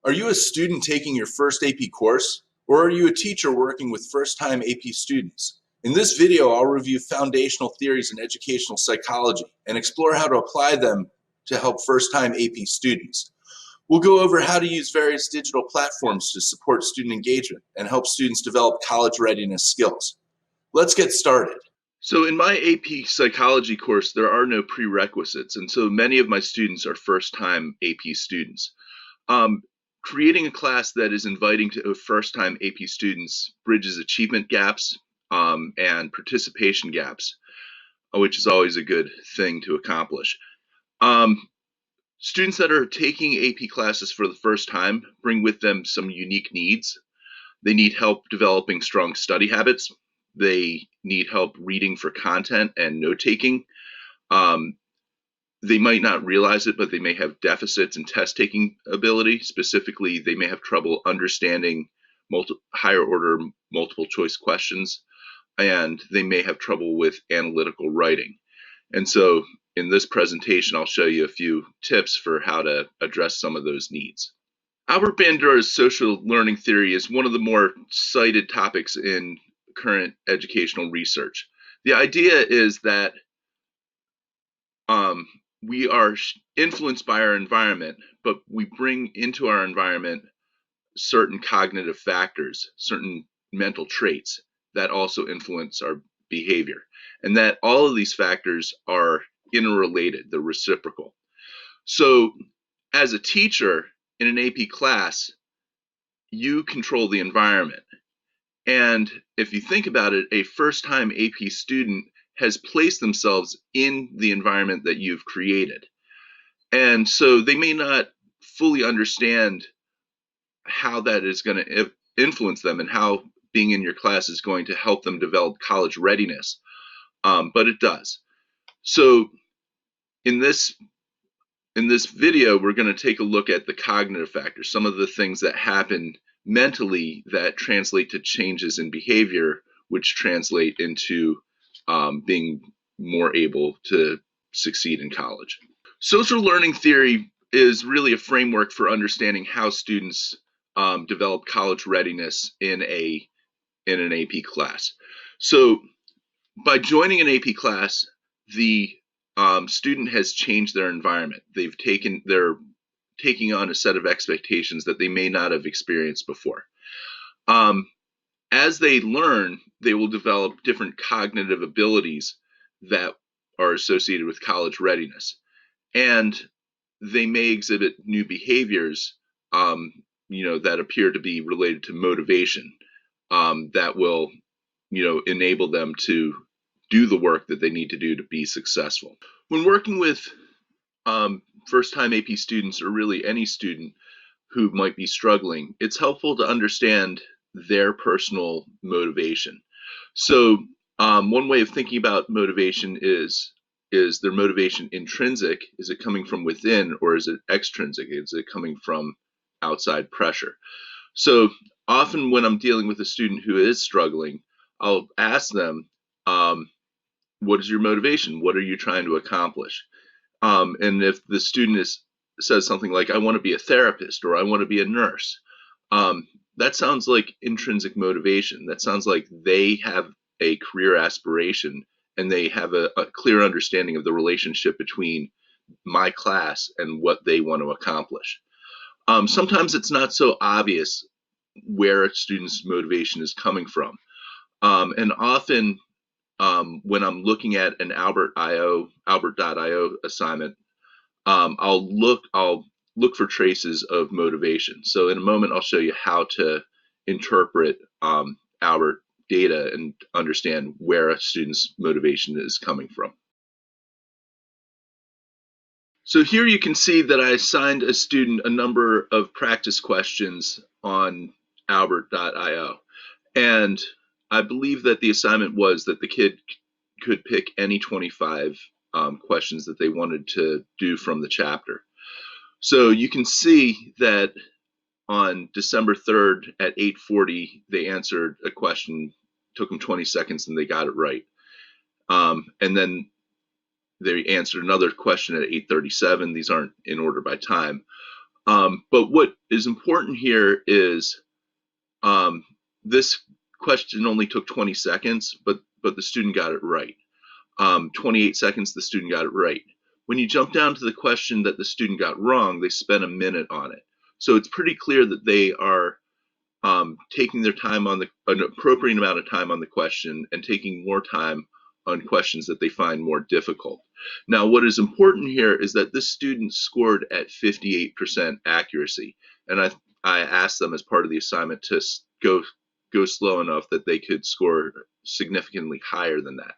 Are you a student taking your first AP course, or are you a teacher working with first-time AP students? In this video, I'll review foundational theories in educational psychology and explore how to apply them to help first-time AP students. We'll go over how to use various digital platforms to support student engagement and help students develop college readiness skills. Let's get started. So in my AP psychology course, there are no prerequisites, and so many of my students are first-time AP students. Creating a class that is inviting to first-time AP students bridges achievement gaps and participation gaps, which is always a good thing to accomplish. Students that are taking AP classes for the first time bring with them some unique needs. They need help developing strong study habits. They need help reading for content and note-taking. They might not realize it, but they may have deficits in test-taking ability. Specifically, they may have trouble understanding higher-order multiple-choice questions, and they may have trouble with analytical writing. And so in this presentation, I'll show you a few tips for how to address some of those needs. Albert Bandura's social learning theory is one of the more cited topics in current educational research. The idea is that we are influenced by our environment, but we bring into our environment certain cognitive factors, certain mental traits that also influence our behavior, and that all of these factors are interrelated, they're reciprocal. So as a teacher in an AP class, you control the environment. And if you think about it, a first-time AP student has placed themselves in the environment that you've created. And so they may not fully understand how that is going to influence them and how being in your class is going to help them develop college readiness, but it does. So in this video, we're going to take a look at the cognitive factors, some of the things that happen mentally that translate to changes in behavior, which translate into being more able to succeed in college. Social learning theory is really a framework for understanding how students develop college readiness in an AP class. So by joining an AP class, the student has changed their environment. They're taking on a set of expectations that they may not have experienced before. As they learn, they will develop different cognitive abilities that are associated with college readiness. And they may exhibit new behaviors, that appear to be related to motivation, that will, enable them to do the work that they need to do to be successful. When working with first-time AP students, or really any student who might be struggling, it's helpful to understand their personal motivation. So one way of thinking about motivation is their motivation intrinsic? Is it coming from within, or is it extrinsic? Is it coming from outside pressure? So often when I'm dealing with a student who is struggling, I'll ask them, what is your motivation? What are you trying to accomplish? And if the student says something like, I want to be a therapist, or I want to be a nurse, that sounds like intrinsic motivation. That sounds like they have a career aspiration, and they have a clear understanding of the relationship between my class and what they want to accomplish. Sometimes it's not so obvious where a student's motivation is coming from. And often when I'm looking at an Albert.io assignment, I'll look for traces of motivation. So in a moment, I'll show you how to interpret Albert data and understand where a student's motivation is coming from. So here you can see that I assigned a student a number of practice questions on Albert.io. And I believe that the assignment was that the kid could pick any 25 questions that they wanted to do from the chapter. So you can see that on December 3rd at 8:40, they answered a question, took them 20 seconds, and they got it right. And then they answered another question at 8:37. These aren't in order by time. But what is important here is this question only took 20 seconds, but the student got it right. 28 seconds, the student got it right. When you jump down to the question that the student got wrong, they spent a minute on it. So it's pretty clear that they are taking their time on an appropriate amount of time on the question and taking more time on questions that they find more difficult. Now, what is important here is that this student scored at 58% accuracy, and I asked them as part of the assignment to go slow enough that they could score significantly higher than that.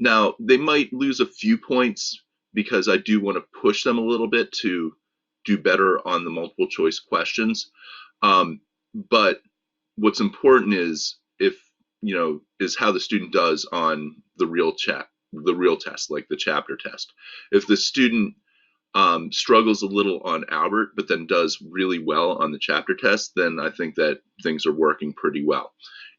Now, they might lose a few points because I do want to push them a little bit to do better on the multiple choice questions. But what's important is is how the student does on the real test, like the chapter test. If the student struggles a little on Albert, but then does really well on the chapter test, then I think that things are working pretty well.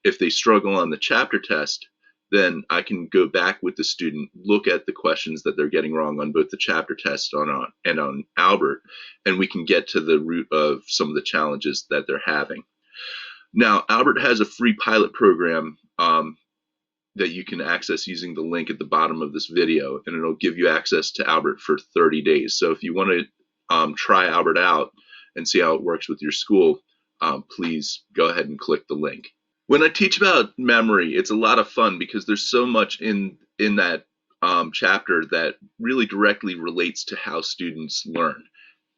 If they struggle on the chapter test, then I can go back with the student, look at the questions that they're getting wrong on both the chapter test and on Albert, and we can get to the root of some of the challenges that they're having. Now, Albert has a free pilot program that you can access using the link at the bottom of this video, and it'll give you access to Albert for 30 days. So if you want to try Albert out and see how it works with your school, please go ahead and click the link. When I teach about memory, it's a lot of fun because there's so much in that chapter that really directly relates to how students learn.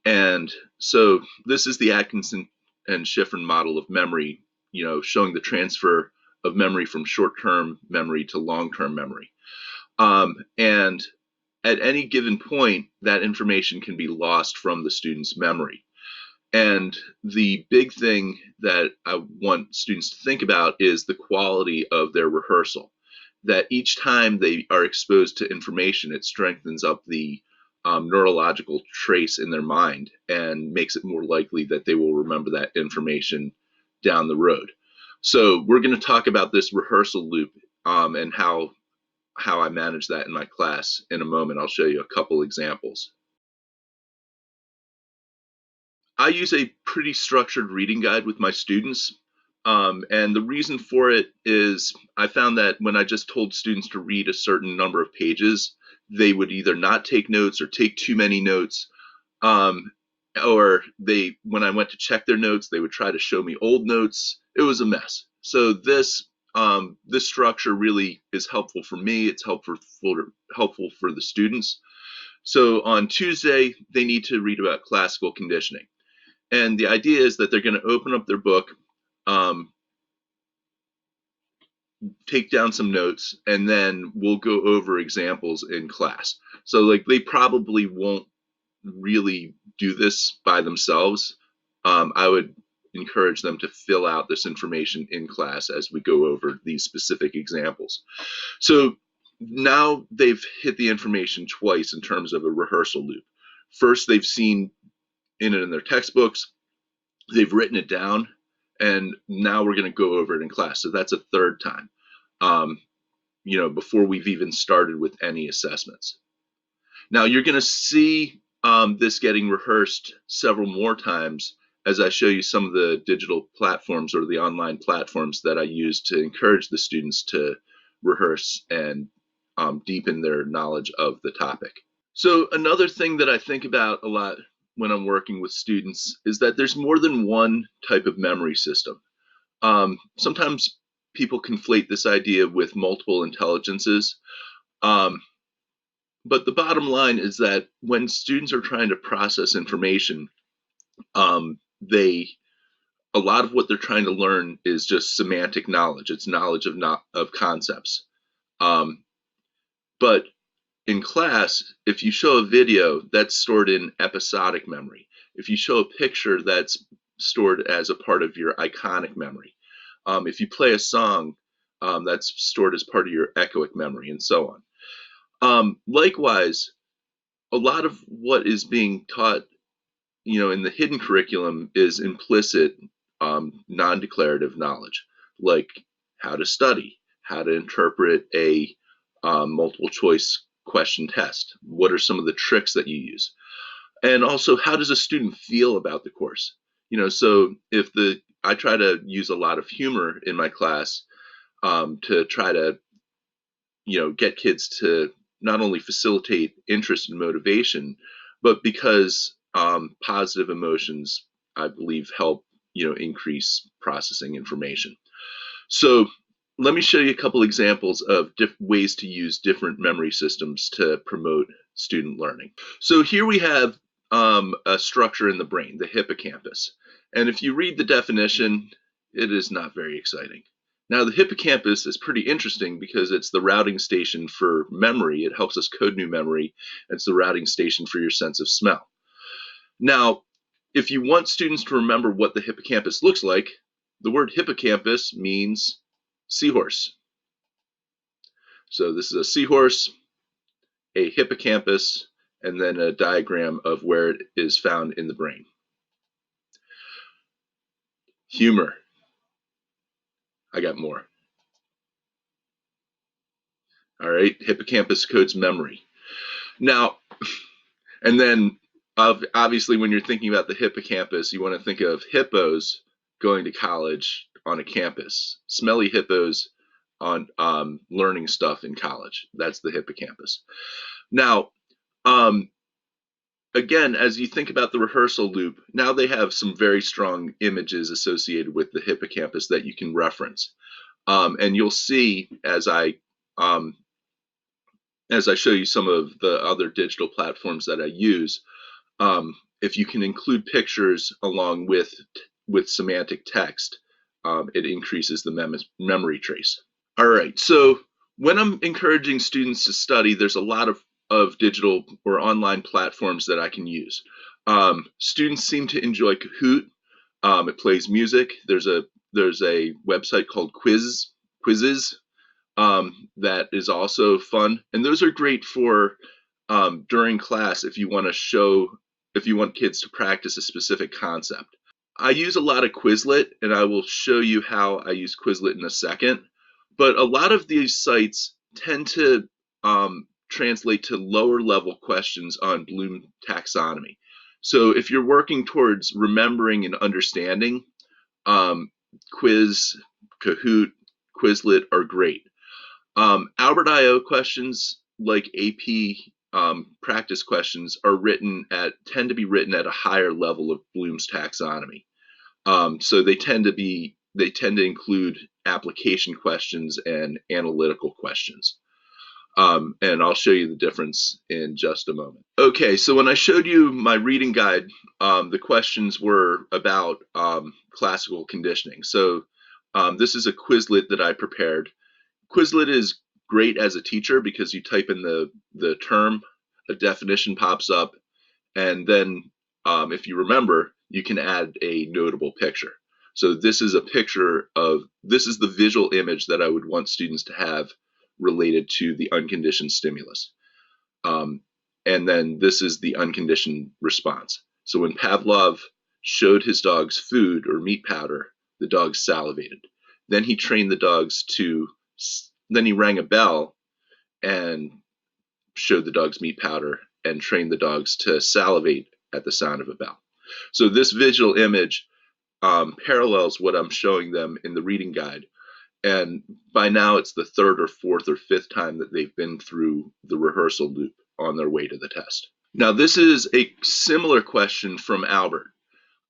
And so this is the Atkinson and Shiffrin model of memory, showing the transfer of memory from short-term memory to long-term memory. And at any given point, that information can be lost from the student's memory. And the big thing that I want students to think about is the quality of their rehearsal. That each time they are exposed to information, it strengthens up the neurological trace in their mind and makes it more likely that they will remember that information down the road. So we're going to talk about this rehearsal loop and how I manage that in my class in a moment. I'll show you a couple examples. I use a pretty structured reading guide with my students. And the reason for it is I found that when I just told students to read a certain number of pages, they would either not take notes or take too many notes. Or when I went to check their notes, they would try to show me old notes. It was a mess. So this structure really is helpful for me. It's helpful for the students. So on Tuesday, they need to read about classical conditioning. And the idea is that they're going to open up their book, take down some notes, and then we'll go over examples in class. So they probably won't really do this by themselves. I would encourage them to fill out this information in class as we go over these specific examples. So now they've hit the information twice in terms of a rehearsal loop. First, they've seen it in their textbooks, they've written it down, and now we're going to go over it in class. So that's a third time, before we've even started with any assessments. Now you're going to see this getting rehearsed several more times as I show you some of the digital platforms or the online platforms that I use to encourage the students to rehearse and deepen their knowledge of the topic. So another thing that I think about a lot when I'm working with students is that there's more than one type of memory system. Sometimes people conflate this idea with multiple intelligences. But the bottom line is that when students are trying to process information, a lot of what they're trying to learn is just semantic knowledge. It's knowledge of concepts. But in class, if you show a video, that's stored in episodic memory. If you show a picture, that's stored as a part of your iconic memory. If you play a song, that's stored as part of your echoic memory, and so on. Likewise, a lot of what is being taught, in the hidden curriculum is implicit, non-declarative knowledge, like how to study, how to interpret a multiple choice question test. What are some of the tricks that you use? And also, how does a student feel about the course? So I try to use a lot of humor in my class, to try to, get kids to not only facilitate interest and motivation, but because positive emotions, I believe, help, increase processing information. So let me show you a couple examples of ways to use different memory systems to promote student learning. So here we have a structure in the brain, the hippocampus. And if you read the definition, it is not very exciting. Now, the hippocampus is pretty interesting because it's the routing station for memory. It helps us code new memory. It's the routing station for your sense of smell. Now, if you want students to remember what the hippocampus looks like, the word hippocampus means seahorse. So this is a seahorse, a hippocampus, and then a diagram of where it is found in the brain. Humor. I got more. All right, hippocampus codes memory. Now, and then obviously when you're thinking about the hippocampus, you want to think of hippos going to college on a campus, smelly hippos on learning stuff in college. That's the hippocampus. Now, again, as you think about the rehearsal loop, now they have some very strong images associated with the hippocampus that you can reference. And you'll see as I show you some of the other digital platforms that I use, if you can include pictures along with semantic text, it increases the memory trace. All right, so when I'm encouraging students to study, there's a lot of digital or online platforms that I can use. Students seem to enjoy Kahoot. It plays music. There's a website called Quizzes that is also fun, and those are great for during class if you want kids to practice a specific concept. I use a lot of Quizlet, and I will show you how I use Quizlet in a second. But a lot of these sites tend to translate to lower level questions on Bloom taxonomy. So if you're working towards remembering and understanding, Quiz, Kahoot, Quizlet are great. Albert.io questions like AP practice questions tend to be written at a higher level of Bloom's taxonomy. So they tend to include application questions and analytical questions. And I'll show you the difference in just a moment. Okay, so when I showed you my reading guide, the questions were about classical conditioning. So this is a Quizlet that I prepared. Quizlet is great as a teacher because you type in the term, a definition pops up, and then if you remember, you can add a notable picture. So this is the visual image that I would want students to have related to the unconditioned stimulus. And then this is the unconditioned response. So when Pavlov showed his dogs food or meat powder, the dogs salivated. Then he trained the dogs then he rang a bell and showed the dogs meat powder and trained the dogs to salivate at the sound of a bell. So this visual image parallels what I'm showing them in the reading guide. And by now it's the third or fourth or fifth time that they've been through the rehearsal loop on their way to the test. Now this is a similar question from Albert.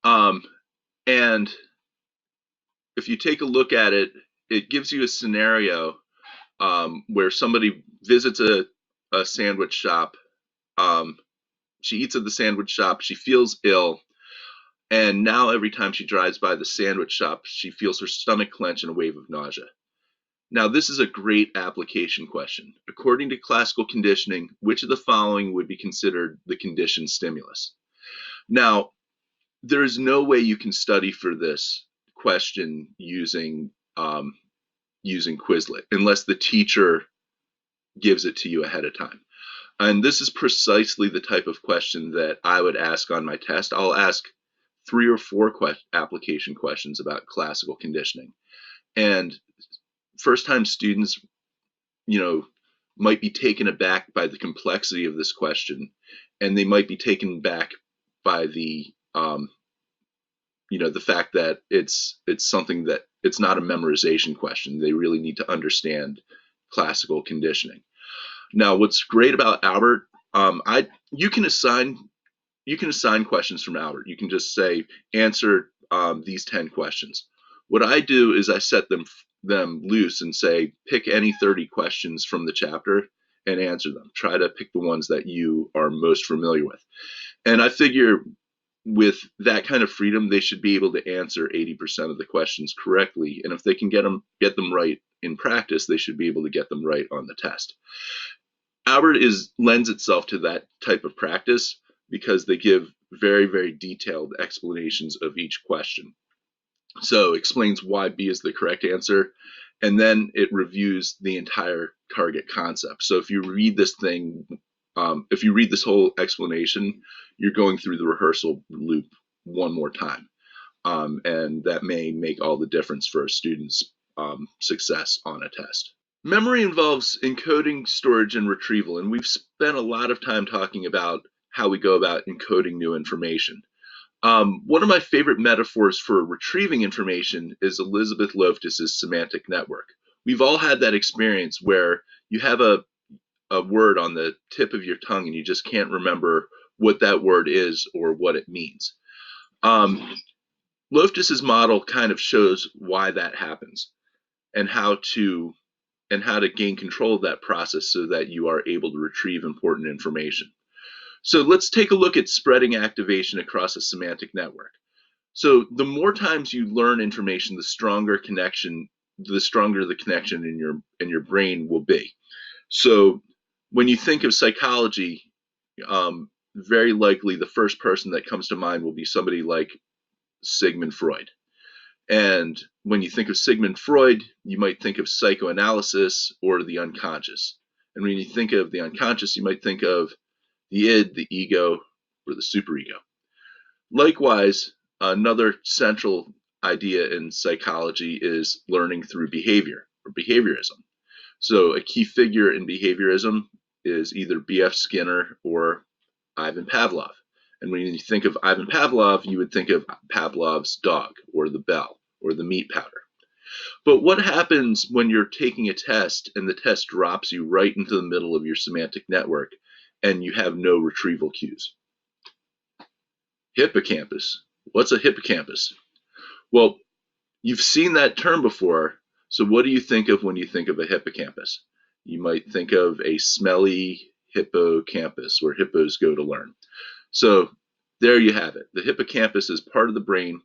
And if you take a look at it, it gives you a scenario where somebody visits a sandwich shop. She eats at the sandwich shop, she feels ill, and now every time she drives by the sandwich shop, she feels her stomach clench and a wave of nausea. Now, this is a great application question. According to classical conditioning, which of the following would be considered the conditioned stimulus? Now, there is no way you can study for this question using Quizlet unless the teacher gives it to you ahead of time. And this is precisely the type of question that I would ask on my test. I'll ask 3 or 4 application questions about classical conditioning. And first-time students, might be taken aback by the complexity of this question, and they might be taken back by the the fact that it's something that it's not a memorization question. They really need to understand classical conditioning. Now, what's great about Albert, you can assign questions from Albert. You can just say answer these 10 questions. What I do is I set them loose and say pick any 30 questions from the chapter and answer them. Try to pick the ones that you are most familiar with. And I figure with that kind of freedom, they should be able to answer 80% of the questions correctly. And if they can get them right in practice, they should be able to get them right on the test. Albert lends itself to that type of practice because they give very, very detailed explanations of each question. So it explains why B is the correct answer, and then it reviews the entire target concept. So if you read this thing, if you read this whole explanation, you're going through the rehearsal loop one more time. And that may make all the difference for a student's success on a test. Memory involves encoding, storage, and retrieval, and we've spent a lot of time talking about how we go about encoding new information. One of my favorite metaphors for retrieving information is Elizabeth Loftus's semantic network. We've all had that experience where you have a word on the tip of your tongue and you just can't remember what that word is or what it means. Loftus's model kind of shows why that happens and how to gain control of that process so that you are able to retrieve important information. So let's take a look at spreading activation across a semantic network. So the more times you learn information, the stronger the connection in your brain will be. So when you think of psychology, very likely the first person that comes to mind will be somebody like Sigmund Freud. And when you think of Sigmund Freud, you might think of psychoanalysis or the unconscious. And when you think of the unconscious, you might think of the id, the ego, or the superego. Likewise, another central idea in psychology is learning through behavior or behaviorism. So a key figure in behaviorism is either B.F. Skinner or Ivan Pavlov. And when you think of Ivan Pavlov, you would think of Pavlov's dog or the bell or the meat powder. But what happens when you're taking a test and the test drops you right into the middle of your semantic network and you have no retrieval cues? Hippocampus. What's a hippocampus? Well, you've seen that term before. So what do you think of when you think of a hippocampus? You might think of a smelly hippocampus where hippos go to learn. So there you have it. The hippocampus is part of the brain.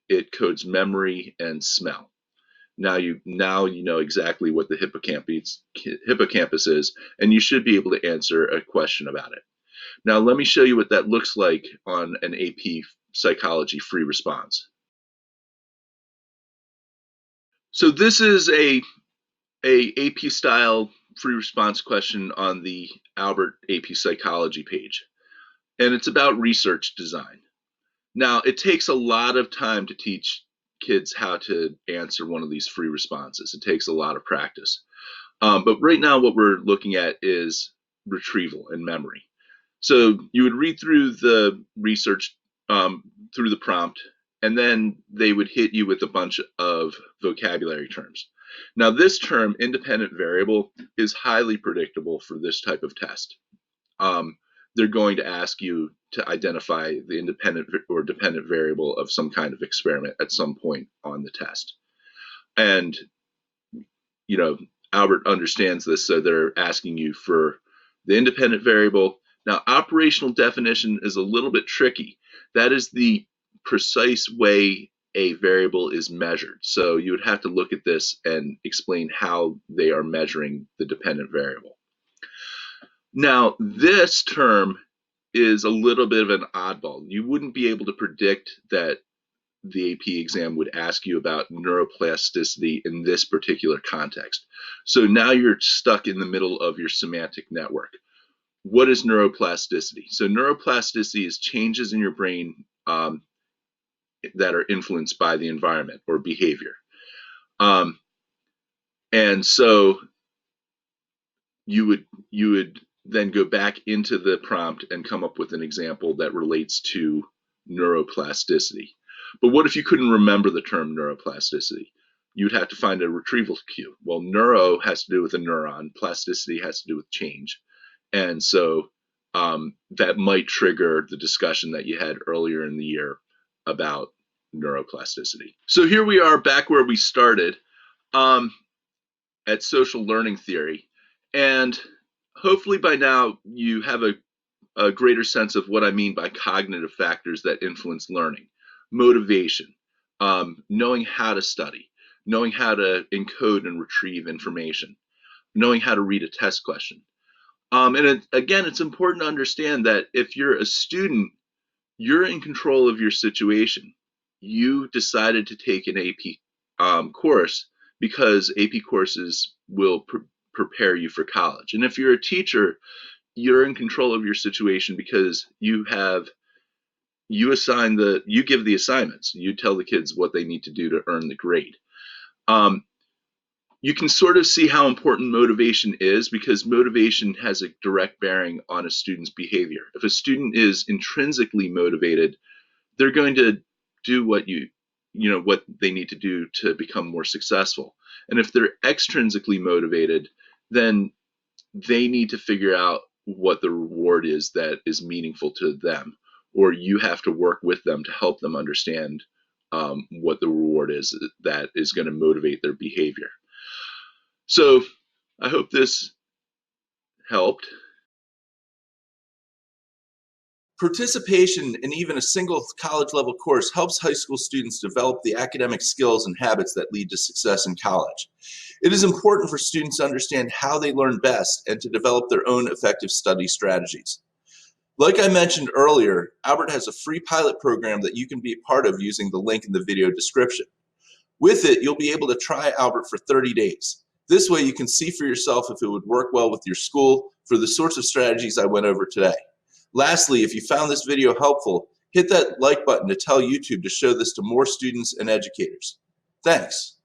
It codes memory and smell. Now you know exactly what the hippocampus is, and you should be able to answer a question about it. Now let me show you what that looks like on an AP Psychology free response. So this is a AP style free response question on the Albert AP Psychology page. And it's about research design. Now, it takes a lot of time to teach kids how to answer one of these free responses. It takes a lot of practice. But right now, what we're looking at is retrieval and memory. So you would read through the research, through the prompt, and then they would hit you with a bunch of vocabulary terms. Now, this term, independent variable, is highly predictable for this type of test. They're going to ask you to identify the independent or dependent variable of some kind of experiment at some point on the test. And, Albert understands this, so they're asking you for the independent variable. Now, operational definition is a little bit tricky. That is the precise way a variable is measured. So you would have to look at this and explain how they are measuring the dependent variable. Now, this term is a little bit of an oddball. You wouldn't be able to predict that the AP exam would ask you about neuroplasticity in this particular context. So now you're stuck in the middle of your semantic network. What is neuroplasticity? So neuroplasticity is changes in your brain that are influenced by the environment or behavior. And so you would then go back into the prompt and come up with an example that relates to neuroplasticity. But what if you couldn't remember the term neuroplasticity? You'd have to find a retrieval cue. Well, neuro has to do with a neuron, plasticity has to do with change. And so that might trigger the discussion that you had earlier in the year about neuroplasticity. So here we are back where we started at social learning theory. And hopefully by now you have a greater sense of what I mean by cognitive factors that influence learning. Motivation, knowing how to study, knowing how to encode and retrieve information, knowing how to read a test question. And again, it's important to understand that if you're a student, you're in control of your situation. You decided to take an AP course because AP courses will prepare you for college. And if you're a teacher, you're in control of your situation because you give the assignments. You tell the kids what they need to do to earn the grade. You can sort of see how important motivation is because motivation has a direct bearing on a student's behavior. If a student is intrinsically motivated, they're going to do what they need to do to become more successful. And if they're extrinsically motivated, then they need to figure out what the reward is that is meaningful to them, or you have to work with them to help them understand what the reward is that is going to motivate their behavior. So I hope this helped. Participation in even a single college-level course helps high school students develop the academic skills and habits that lead to success in college. It is important for students to understand how they learn best and to develop their own effective study strategies. Like I mentioned earlier, Albert has a free pilot program that you can be a part of using the link in the video description. With it, you'll be able to try Albert for 30 days. This way you can see for yourself if it would work well with your school for the sorts of strategies I went over today. Lastly, if you found this video helpful, hit that like button to tell YouTube to show this to more students and educators. Thanks.